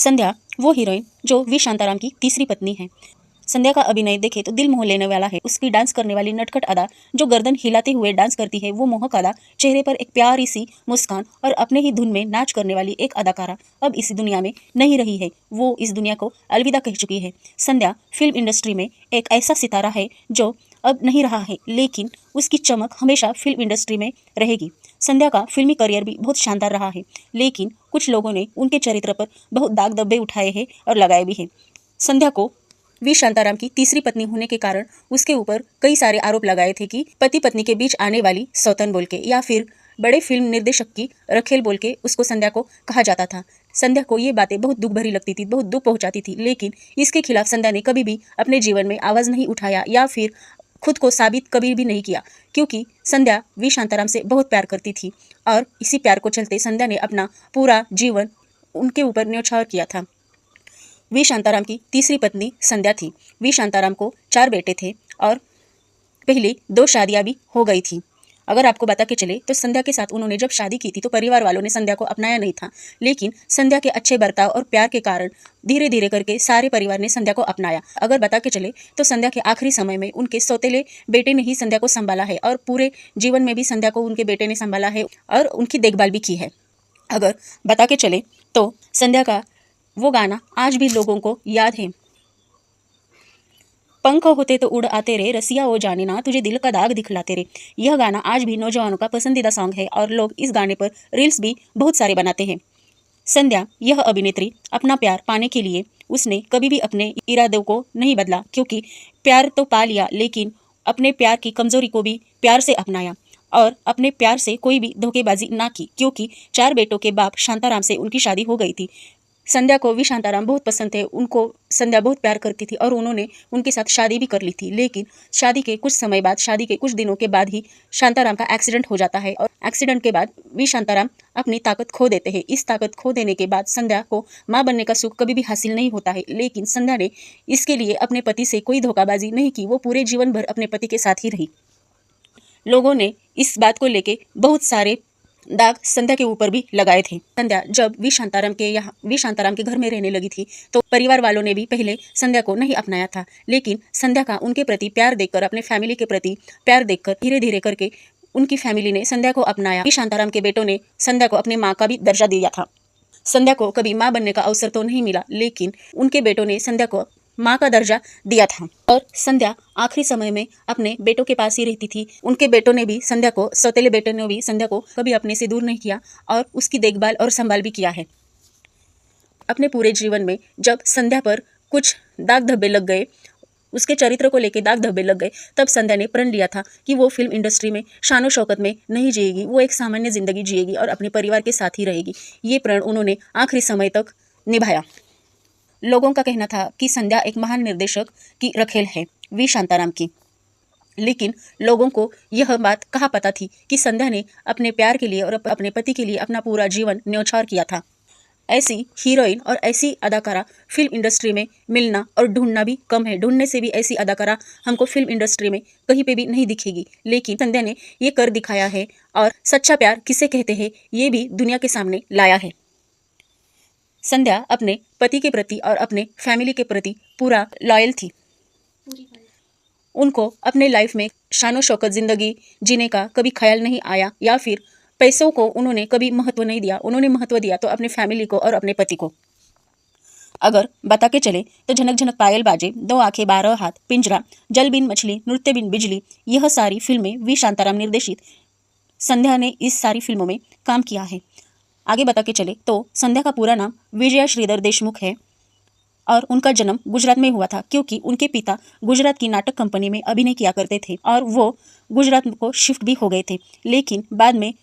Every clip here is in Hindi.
संध्या वो हीरोइन जो वी शांताराम की तीसरी पत्नी है। संध्या का अभिनय देखे तो दिल मोह लेने वाला है। उसकी डांस करने वाली नटखट अदा, जो गर्दन हिलाते हुए डांस करती है, वो मोहक अदा, चेहरे पर एक प्यारी सी मुस्कान और अपने ही धुन में नाच करने वाली एक अदाकारा अब इस दुनिया में नहीं रही है। वो इस दुनिया को अलविदा कह चुकी है। संध्या फिल्म इंडस्ट्री में एक ऐसा सितारा है जो अब नहीं रहा है, लेकिन उसकी चमक हमेशा फिल्म इंडस्ट्री में रहेगी। संध्या का फिल्मी करियर भी बहुत शानदार रहा है, लेकिन कुछ लोगों ने उनके चरित्र पर बहुत दाग धब्बे उठाए हैं और लगाए भी हैं। संध्या को वी शांताराम की तीसरी पत्नी होने के कारण उसके ऊपर कई सारे आरोप लगाए थे कि पति पत्नी के बीच आने वाली सौतन बोल के, या फिर बड़े फिल्म निर्देशक की रखेल बोल के उसको संध्या को कहा जाता था। संध्या को ये बातें बहुत दुख भरी लगती थी, बहुत दुख पहुंचाती थी, लेकिन इसके खिलाफ संध्या ने कभी भी अपने जीवन में आवाज़ नहीं उठाया या फिर खुद को साबित कभी भी नहीं किया, क्योंकि संध्या वी शांताराम से बहुत प्यार करती थी और इसी प्यार को चलते संध्या ने अपना पूरा जीवन उनके ऊपर न्यौछावर किया था। वी शांताराम की तीसरी पत्नी संध्या थी। वी शांताराम को 4 बेटे थे और पहले 2 शादियां भी हो गई थी। अगर आपको बता के चले तो संध्या के साथ उन्होंने जब शादी की थी तो परिवार वालों ने संध्या को अपनाया नहीं था, लेकिन संध्या के अच्छे बर्ताव और प्यार के कारण धीरे धीरे करके सारे परिवार ने संध्या को अपनाया। अगर बता के चले तो संध्या के आखिरी समय में उनके सौतेले बेटे ने ही संध्या को संभाला है और पूरे जीवन में भी संध्या को उनके बेटे ने संभाला है और उनकी देखभाल भी की है। अगर बता के चले तो संध्या का वो गाना आज भी लोगों को याद है। पंख होते तो उड़ आते रे, रसिया वो जाने ना, तुझे दिल का दाग दिखलाते रे। यह गाना आज भी नौजवानों का पसंदीदा सॉन्ग है और लोग इस गाने पर रील्स भी बहुत सारे बनाते हैं। संध्या यह अभिनेत्री अपना प्यार पाने के लिए उसने कभी भी अपने इरादों को नहीं बदला, क्योंकि प्यार तो पा लिया लेकिन अपने प्यार की कमजोरी को भी प्यार से अपनाया और अपने प्यार से कोई भी धोखेबाजी ना की, क्योंकि 4 बेटों के बाप शांताराम से उनकी शादी हो गई थी। संध्या को वी शांताराम बहुत पसंद थे, उनको संध्या बहुत प्यार करती थी और उन्होंने उनके साथ शादी भी कर ली थी। लेकिन शादी के कुछ समय बाद, शादी के कुछ दिनों के बाद ही शांताराम का एक्सीडेंट हो जाता है और एक्सीडेंट के बाद वी शांताराम अपनी ताकत खो देते हैं। इस ताकत खो देने के बाद संध्या को माँ बनने का सुख कभी भी हासिल नहीं होता है, लेकिन संध्या ने इसके लिए अपने पति से कोई धोखाबाजी नहीं की। वो पूरे जीवन भर अपने पति के साथ ही रही। लोगों ने इस बात को लेके बहुत सारे दाग संध्या के ऊपर भी लगाए थे। संध्या जब वी शांताराम के घर में रहने लगी थी तो परिवार वालों ने भी पहले संध्या को नहीं अपनाया था, लेकिन संध्या का उनके प्रति प्यार देखकर, अपने फैमिली के प्रति प्यार देखकर धीरे धीरे करके उनकी फैमिली ने संध्या को अपनाया। वी शांताराम के बेटों ने संध्या को अपने माँ का भी दर्जा दिया था। संध्या को कभी माँ बनने का अवसर तो नहीं मिला, लेकिन उनके बेटों ने संध्या को माँ का दर्जा दिया था और संध्या आखिरी समय में अपने बेटों के पास ही रहती थी। उनके बेटों ने भी संध्या को, सौतेले बेटों ने भी संध्या को कभी अपने से दूर नहीं किया और उसकी देखभाल और संभाल भी किया है। अपने पूरे जीवन में जब संध्या पर कुछ दाग धब्बे लग गए, उसके चरित्र को लेकर दाग धब्बे लग गए, तब संध्या ने प्रण लिया था कि वो फिल्म इंडस्ट्री में शानो शौकत में नहीं जिएगी, वो एक सामान्य जिंदगी जिएगी और अपने परिवार के साथ ही रहेगी। ये प्रण उन्होंने आखिरी समय तक निभाया। लोगों का कहना था कि संध्या एक महान निर्देशक की रखेल है वी शांताराम की, लेकिन लोगों को यह बात कहाँ पता थी कि संध्या ने अपने प्यार के लिए और अपने पति के लिए अपना पूरा जीवन न्यौछावर किया था। ऐसी हीरोइन और ऐसी अदाकारा फिल्म इंडस्ट्री में मिलना और ढूंढना भी कम है। ढूंढने से भी ऐसी अदाकारा हमको फिल्म इंडस्ट्री में कहीं पे भी नहीं दिखेगी, लेकिन संध्या ने ये कर दिखाया है और सच्चा प्यार किसे कहते हैं ये भी दुनिया के सामने लाया है। संध्या अपने पति के प्रति और अपने फैमिली के प्रति पूरा लॉयल थी। उनको अपने लाइफ में शानो शौकत ज़िंदगी जीने का कभी ख्याल नहीं आया या फिर पैसों को उन्होंने कभी महत्व नहीं दिया। उन्होंने महत्व दिया तो अपने फैमिली को और अपने पति को। अगर बता के चले तो झनक झनक पायल बाजे, 2 आंखें 12 हाथ, पिंजरा, जल बिन मछली, नृत्य बिन बिजली, यह सारी फिल्में वी शांताराम निर्देशित संध्या ने इस सारी फिल्मों में काम किया है। आगे बता के चले तो संध्या का पूरा नाम विजया श्रीधर देशमुख है और उनका जन्म गुजरात में हुआ था, क्योंकि उनके पिता गुजरात की नाटक कंपनी में अभिनय किया करते थे और वो गुजरात को शिफ्ट भी हो गए थे, लेकिन बाद में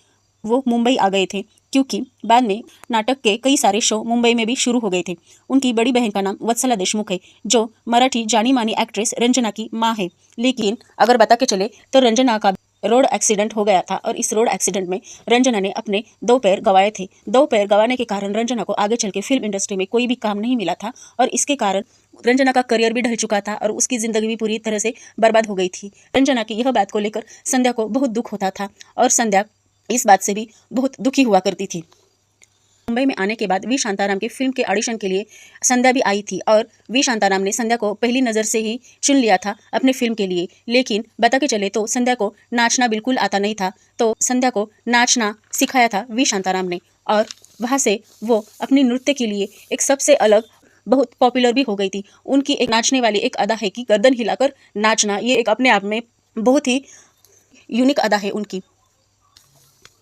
वो मुंबई आ गए थे, क्योंकि बाद में नाटक के कई सारे शो मुंबई में भी शुरू हो गए थे। उनकी बड़ी बहन का नाम वत्सला देशमुख है, जो मराठी जानी मानी एक्ट्रेस रंजना की माँ है। लेकिन अगर बता के चले तो रंजना का रोड एक्सीडेंट हो गया था और इस रोड एक्सीडेंट में रंजना ने अपने 2 पैर गंवाए थे। 2 पैर गंवाने के कारण रंजना को आगे चल के फिल्म इंडस्ट्री में कोई भी काम नहीं मिला था और इसके कारण रंजना का करियर भी ढल चुका था और उसकी ज़िंदगी भी पूरी तरह से बर्बाद हो गई थी। रंजना की यह बात को लेकर संध्या को बहुत दुख होता था और संध्या इस बात से भी बहुत दुखी हुआ करती थी। मुंबई में आने के बाद वी शांताराम की फिल्म के ऑडिशन के लिए संध्या भी आई थी और वी शांताराम ने संध्या को पहली नज़र से ही चुन लिया था अपने फिल्म के लिए। लेकिन बता के चले तो संध्या को नाचना बिल्कुल आता नहीं था, तो संध्या को नाचना सिखाया था वी शांताराम ने और वहाँ से वो अपनी नृत्य के लिए एक सबसे अलग बहुत पॉपुलर भी हो गई थी। उनकी एक नाचने वाली एक अदा है कि गर्दन हिलाकर नाचना, ये एक अपने आप में बहुत ही यूनिक अदा है उनकी।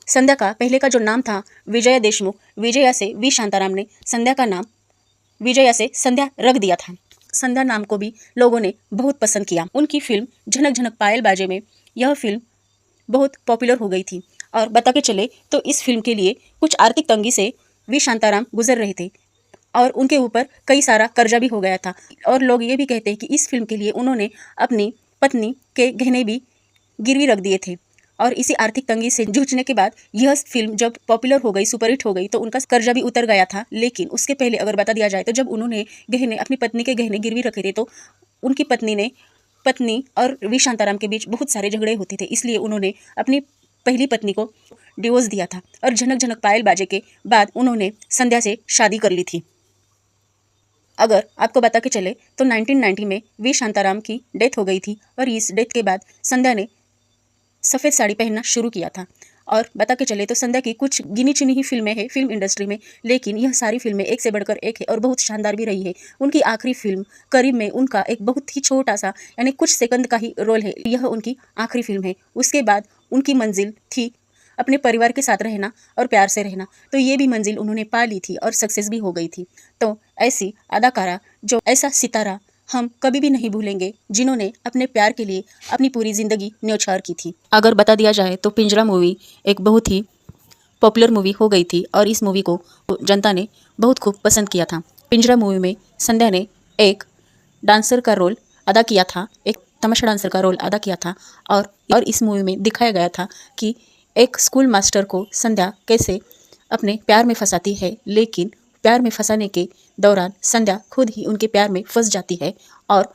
संध्या का पहले का जो नाम था विजया देशमुख, विजया से वी शांताराम ने संध्या का नाम विजया से संध्या रख दिया था। संध्या नाम को भी लोगों ने बहुत पसंद किया। उनकी फिल्म झनक झनक पायल बाजे में यह फिल्म बहुत पॉपुलर हो गई थी और बता के चले तो इस फिल्म के लिए कुछ आर्थिक तंगी से वी शांताराम गुजर रहे थे और उनके ऊपर कई सारा कर्जा भी हो गया था और लोग ये भी कहते हैं कि इस फिल्म के लिए उन्होंने अपनी पत्नी के गहने भी गिरवी रख दिए थे और इसी आर्थिक तंगी से जूझने के बाद यह फिल्म जब पॉपुलर हो गई, सुपरहिट हो गई, तो उनका कर्जा भी उतर गया था। लेकिन उसके पहले अगर बता दिया जाए तो जब उन्होंने गहने अपनी पत्नी के गहने गिरवी रखे थे तो उनकी पत्नी और वी शांताराम के बीच बहुत सारे झगड़े होते थे, इसलिए उन्होंने अपनी पहली पत्नी को डिवोर्स दिया था और झनक झनक पायल बाजे के बाद उन्होंने संध्या से शादी कर ली थी। अगर आपको बता के चले तो 1990 में वी शांताराम की डेथ हो गई थी और इस डेथ के बाद संध्या ने सफ़ेद साड़ी पहनना शुरू किया था। और बता के चले तो संध्या की कुछ गिनी चुनी ही फिल्में हैं फिल्म इंडस्ट्री में, लेकिन यह सारी फिल्में एक से बढ़कर एक है और बहुत शानदार भी रही है। उनकी आखिरी फिल्म करीब में उनका एक बहुत ही छोटा सा यानी कुछ सेकंड का ही रोल है, यह उनकी आखिरी फिल्म है। उसके बाद उनकी मंजिल थी अपने परिवार के साथ रहना और प्यार से रहना, तो ये भी मंजिल उन्होंने पा ली थी और सक्सेस भी हो गई थी। तो ऐसी अदाकारा, जो ऐसा सितारा हम कभी भी नहीं भूलेंगे जिन्होंने अपने प्यार के लिए अपनी पूरी ज़िंदगी न्यौछावर की थी। अगर बता दिया जाए तो पिंजरा मूवी एक बहुत ही पॉपुलर मूवी हो गई थी और इस मूवी को जनता ने बहुत खूब पसंद किया था। पिंजरा मूवी में संध्या ने एक डांसर का रोल अदा किया था, एक तमाशा डांसर का रोल अदा किया था और इस मूवी में दिखाया गया था कि एक स्कूल मास्टर को संध्या कैसे अपने प्यार में फंसाती है, लेकिन प्यार में फंसाने के दौरान संध्या खुद ही उनके प्यार में फंस जाती है और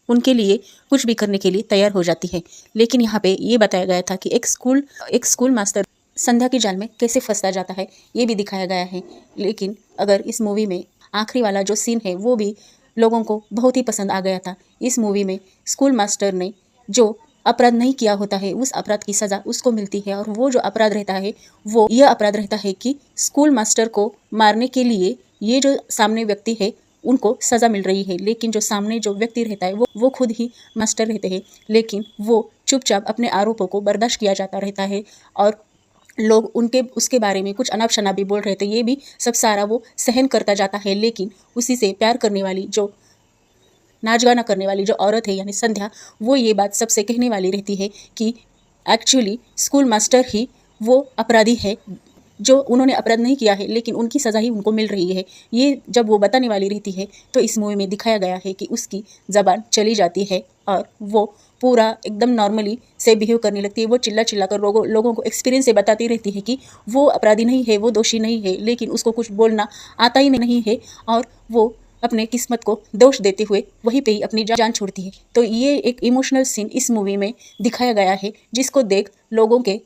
उनके लिए कुछ भी करने के लिए तैयार हो जाती है। लेकिन यहाँ पे ये बताया गया था कि एक स्कूल मास्टर संध्या की जाल में कैसे फंसता जाता है, ये भी दिखाया गया है। लेकिन अगर इस मूवी में आखिरी वाला जो सीन है वो भी लोगों को बहुत ही पसंद आ गया था। इस मूवी में स्कूल मास्टर ने जो अपराध नहीं किया होता है उस अपराध की सज़ा उसको मिलती है और वो जो अपराध रहता है वो यह अपराध रहता है कि स्कूल मास्टर को मारने के लिए ये जो सामने व्यक्ति है उनको सज़ा मिल रही है, लेकिन जो सामने जो व्यक्ति रहता है वो खुद ही मास्टर रहते हैं, लेकिन वो चुपचाप अपने आरोपों को बर्दाश्त किया जाता रहता है और लोग उसके बारे में कुछ अनाप शनाप भी बोल रहे थे, ये भी सब सारा वो सहन करता जाता है। लेकिन उसी से प्यार करने वाली जो नाच गाना करने वाली जो औरत है यानी संध्या, वो ये बात सबसे कहने वाली रहती है कि एक्चुअली स्कूल मास्टर ही वो अपराधी है जो उन्होंने अपराध नहीं किया है, लेकिन उनकी सज़ा ही उनको मिल रही है। ये जब वो बताने वाली रहती है तो इस मूवी में दिखाया गया है कि उसकी ज़बान चली जाती है और वो पूरा एकदम नॉर्मली से बिहेव करने लगती है। वो चिल्ला चिल्ला कर लोगों को एक्सपीरियंस से बताती रहती है कि वो अपराधी नहीं है, वो दोषी नहीं है, लेकिन उसको कुछ बोलना आता ही नहीं है और वो अपने किस्मत को दोष देते हुए वहीं पे ही अपनी जान छोड़ती है। तो ये एक इमोशनल सीन इस मूवी में दिखाया गया है जिसको देख लोगों के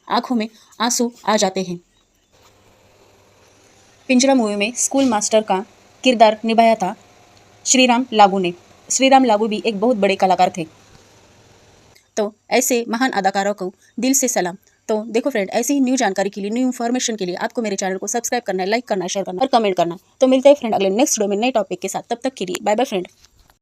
आंखों में आंसू आ जाते हैं। पिंजरा मूवी में स्कूल मास्टर का किरदार निभाया था श्रीराम लागू ने। श्रीराम लागू भी एक बहुत बड़े कलाकार थे। तो ऐसे महान अदाकारों को दिल से सलाम। तो देखो फ्रेंड, ऐसी ही न्यू जानकारी के लिए, न्यू इन्फॉर्मेशन के लिए आपको मेरे चैनल को सब्सक्राइब करना है, लाइक करना है, शेयर करना है और कमेंट करना है। तो मिलते हैं फ्रेंड अगले नेक्स्ट वीडियो में नए टॉपिक के साथ। तब तक के लिए बाय बाय फ्रेंड।